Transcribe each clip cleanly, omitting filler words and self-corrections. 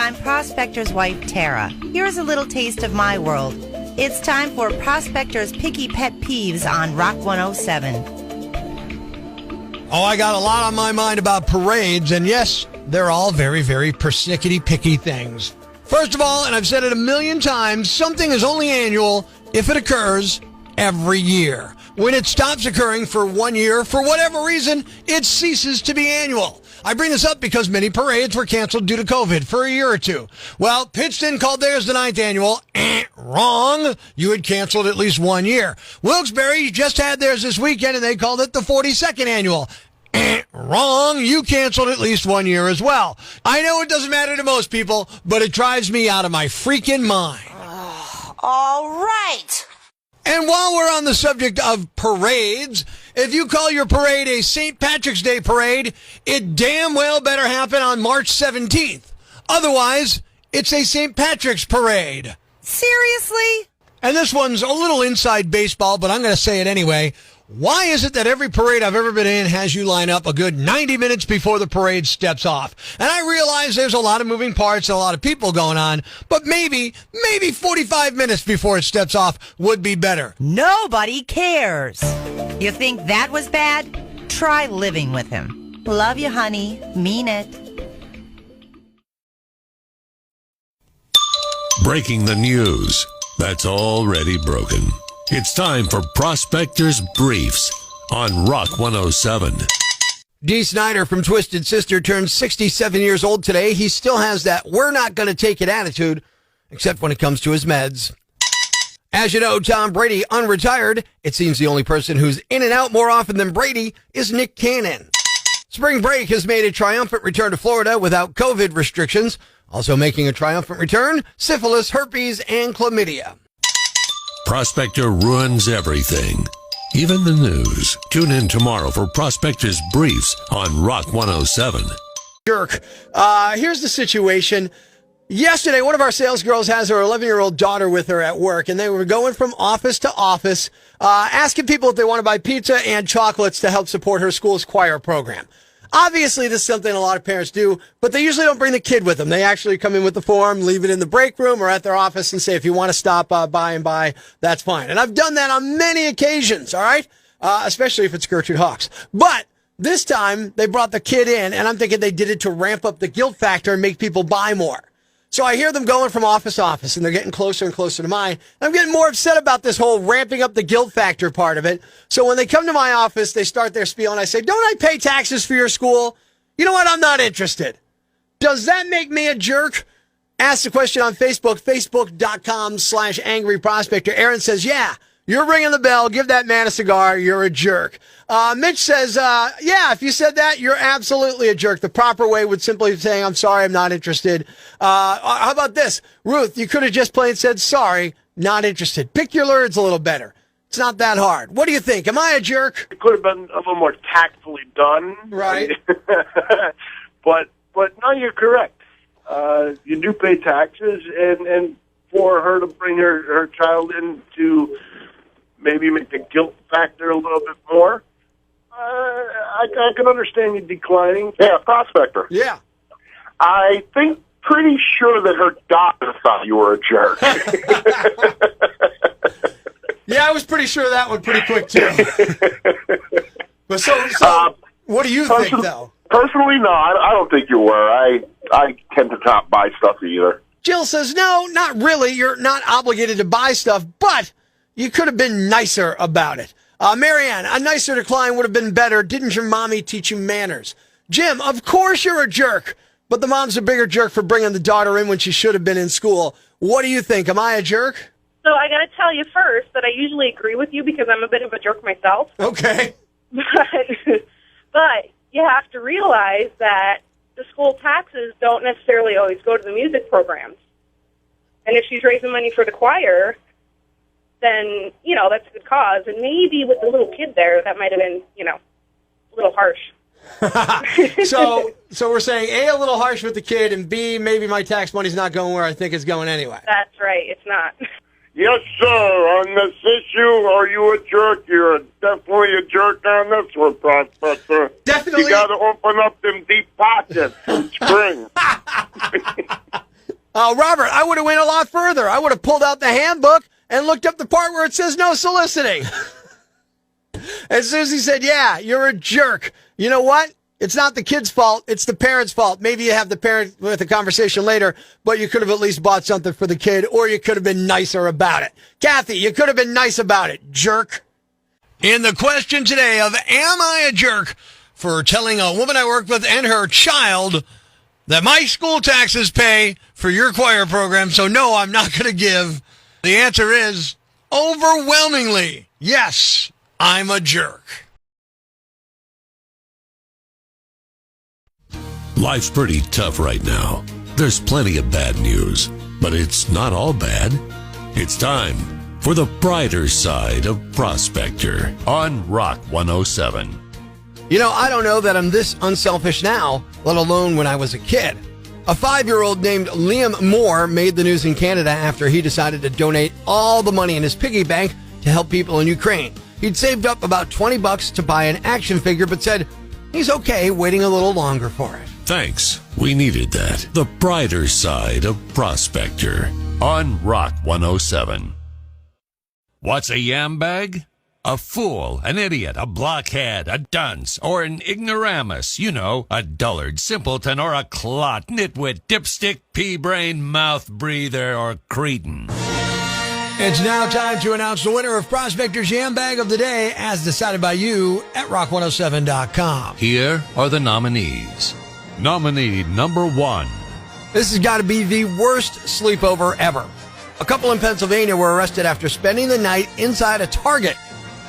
I'm Prospector's wife, Tara. Here's a little taste of my world. It's time for Prospector's Picky Pet Peeves on Rock 107. Oh, I got a lot on my mind about parades, and yes, they're all very, very persnickety-picky things. First of all, and I've said it a million times, something is only annual if it occurs every year. When it stops occurring for 1 year, for whatever reason, it ceases to be annual. I bring this up because many parades were canceled due to COVID for a year or two. Well, Pittston called theirs the 9th annual. Wrong. You had canceled at least 1 year. Wilkes-Barre just had theirs this weekend, and they called it the 42nd annual. Wrong. You canceled at least 1 year as well. I know it doesn't matter to most people, but it drives me out of my freaking mind. All right. And while we're on the subject of parades, if you call your parade a St. Patrick's Day parade, it damn well better happen on March 17th. Otherwise, it's a St. Patrick's parade. Seriously? And this one's a little inside baseball, but I'm going to say it anyway. Why is it that every parade I've ever been in has you line up a good 90 minutes before the parade steps off? And I realize there's a lot of moving parts and a lot of people going on, but maybe 45 minutes before it steps off would be better. Nobody cares. You think that was bad? Try living with him. Love you, honey. Mean it. Breaking the news that's already broken. It's time for Prospector's Briefs on Rock 107. Dee Snider from Twisted Sister turned 67 years old today. He still has that we're not going to take it attitude, except when it comes to his meds. As you know, Tom Brady unretired. It seems the only person who's in and out more often than Brady is Nick Cannon. Spring break has made a triumphant return to Florida without COVID restrictions. Also making a triumphant return, syphilis, herpes, and chlamydia. Prospector ruins everything, even the news. Tune in tomorrow for Prospector's Briefs on Rock 107. Jerk. Here's the situation. Yesterday, one of our sales girls has her 11-year-old daughter with her at work, and they were going from office to office, asking people if they want to buy pizza and chocolates to help support her school's choir program. Obviously, this is something a lot of parents do, but they usually don't bring the kid with them. They actually come in with the form, leave it in the break room or at their office and say, if you want to stop by and buy, that's fine. And I've done that on many occasions, all right? Especially if it's Gertrude Hawks. But this time, they brought the kid in, and I'm thinking they did it to ramp up the guilt factor and make people buy more. So I hear them going from office to office, and they're getting closer and closer to mine. And I'm getting more upset about this whole ramping up the guilt factor part of it. So when they come to my office, they start their spiel, and I say, don't I pay taxes for your school? You know what? I'm not interested. Does that make me a jerk? Ask the question on Facebook, facebook.com/Angry Prospector. Aaron says, yeah, you're ringing the bell. Give that man a cigar. You're a jerk. Mitch says, yeah, if you said that, you're absolutely a jerk. The proper way would simply be saying, I'm sorry, I'm not interested. How about this? Ruth, you could have just plain said, sorry, not interested. Pick your words a little better. It's not that hard. What do you think? Am I a jerk? It could have been a little more tactfully done. Right. but no, you're correct. You do pay taxes, and for her to bring her child in to maybe make the guilt factor a little bit more, I can understand you declining. Yeah, Prospector. Yeah. I think pretty sure that her doctor thought you were a jerk. Yeah, I was pretty sure that one pretty quick, too. But so what do you think, though? Personally, no, I don't think you were. I tend to not buy stuff either. Jill says, no, not really. You're not obligated to buy stuff, but you could have been nicer about it. Marianne, a nicer decline would have been better. Didn't your mommy teach you manners? Jim, of course you're a jerk, but the mom's a bigger jerk for bringing the daughter in when she should have been in school. What do you think? Am I a jerk? So I got to tell you first that I usually agree with you because I'm a bit of a jerk myself. Okay. But you have to realize that the school taxes don't necessarily always go to the music programs. And if she's raising money for the choir, then, that's a good cause. And maybe with the little kid there, that might have been, a little harsh. So we're saying A, a little harsh with the kid, and B, maybe my tax money's not going where I think it's going anyway. That's right. It's not. Yes, sir. On this issue, are you a jerk? You're definitely a jerk on this one, Prospector. Definitely. You got to open up them deep pockets in spring. Robert, I would have went a lot further. I would have pulled out the handbook and looked up the part where it says no soliciting. And Susie said, yeah, you're a jerk. You know what? It's not the kid's fault. It's the parent's fault. Maybe you have the parent with a conversation later, but you could have at least bought something for the kid, or you could have been nicer about it. Kathy, you could have been nice about it, jerk. In the question today of, am I a jerk for telling a woman I work with and her child that my school taxes pay for your choir program, so no, I'm not going to give? The answer is overwhelmingly, yes, I'm a jerk. Life's pretty tough right now. There's plenty of bad news, but it's not all bad. It's time for the brighter side of Prospector on Rock 107. You know, I don't know that I'm this unselfish now, let alone when I was a kid. A 5-year-old named Liam Moore made the news in Canada after he decided to donate all the money in his piggy bank to help people in Ukraine. He'd saved up about $20 to buy an action figure, but said he's okay waiting a little longer for it. Thanks. We needed that. The brighter side of Prospector on Rock 107. What's a yambag? A fool, an idiot, a blockhead, a dunce, or an ignoramus. You know, a dullard, simpleton, or a clot, nitwit, dipstick, pea-brain, mouth breather, or cretin. It's now time to announce the winner of Prospector's Yambag of the Day as decided by you at rock107.com. Here are the nominees. Nominee number 1. This has got to be the worst sleepover ever. A couple in Pennsylvania were arrested after spending the night inside a Target.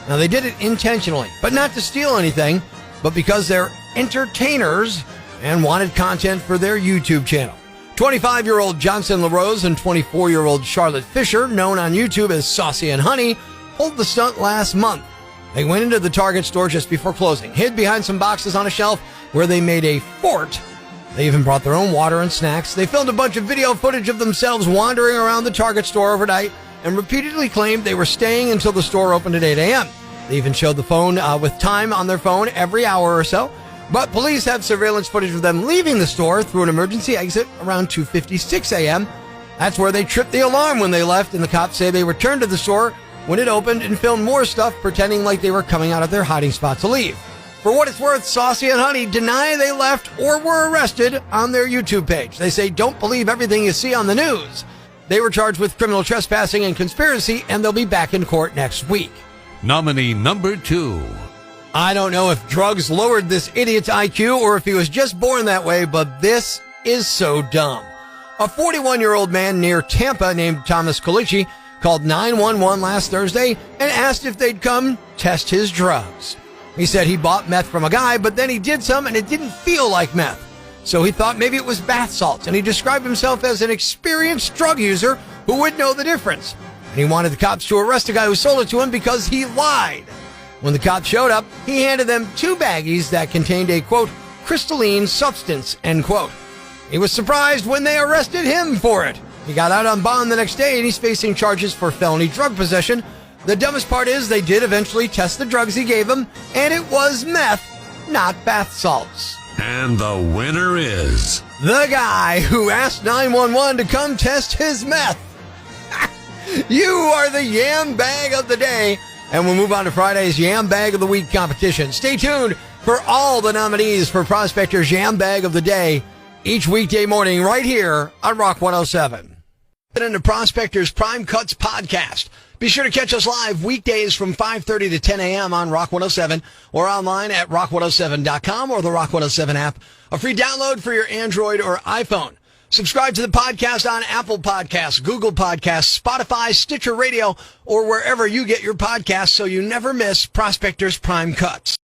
Now, they did it intentionally, but not to steal anything, but because they're entertainers and wanted content for their YouTube channel. 25-year-old Johnson LaRose and 24-year-old Charlotte Fisher, known on YouTube as Saucy and Honey, pulled the stunt last month. They went into the Target store just before closing, hid behind some boxes on a shelf where they made a fort. They even brought their own water and snacks. They filmed a bunch of video footage of themselves wandering around the Target store overnight and repeatedly claimed they were staying until the store opened at 8 a.m. They even showed the phone with time on their phone every hour or so. But police have surveillance footage of them leaving the store through an emergency exit around 2:56 a.m. That's where they tripped the alarm when they left, and the cops say they returned to the store when it opened and filmed more stuff pretending like they were coming out of their hiding spot to leave. For what it's worth, Saucy and Honey deny they left or were arrested on their YouTube page. They say, don't believe everything you see on the news. They were charged with criminal trespassing and conspiracy, and they'll be back in court next week. Nominee number 2. I don't know if drugs lowered this idiot's IQ or if he was just born that way, but this is so dumb. A 41-year-old man near Tampa named Thomas Colici called 911 last Thursday and asked if they'd come test his drugs. He said he bought meth from a guy, but then he did some and it didn't feel like meth. So he thought maybe it was bath salts, and he described himself as an experienced drug user who would know the difference. And he wanted the cops to arrest the guy who sold it to him because he lied. When the cops showed up, he handed them 2 baggies that contained a, quote, crystalline substance, end quote. He was surprised when they arrested him for it. He got out on bond the next day, and he's facing charges for felony drug possession. The dumbest part is they did eventually test the drugs he gave them, and it was meth, not bath salts. And the winner is the guy who asked 911 to come test his meth. You are the Yam Bag of the Day. And we'll move on to Friday's Yam Bag of the Week competition. Stay tuned for all the nominees for Prospector's Yam Bag of the Day each weekday morning right here on Rock 107. And the Prospector's Prime Cuts podcast. Be sure to catch us live weekdays from 5:30 to 10 a.m. on Rock 107 or online at rock107.com or the Rock 107 app. A free download for your Android or iPhone. Subscribe to the podcast on Apple Podcasts, Google Podcasts, Spotify, Stitcher Radio, or wherever you get your podcasts so you never miss Prospector's Prime Cuts.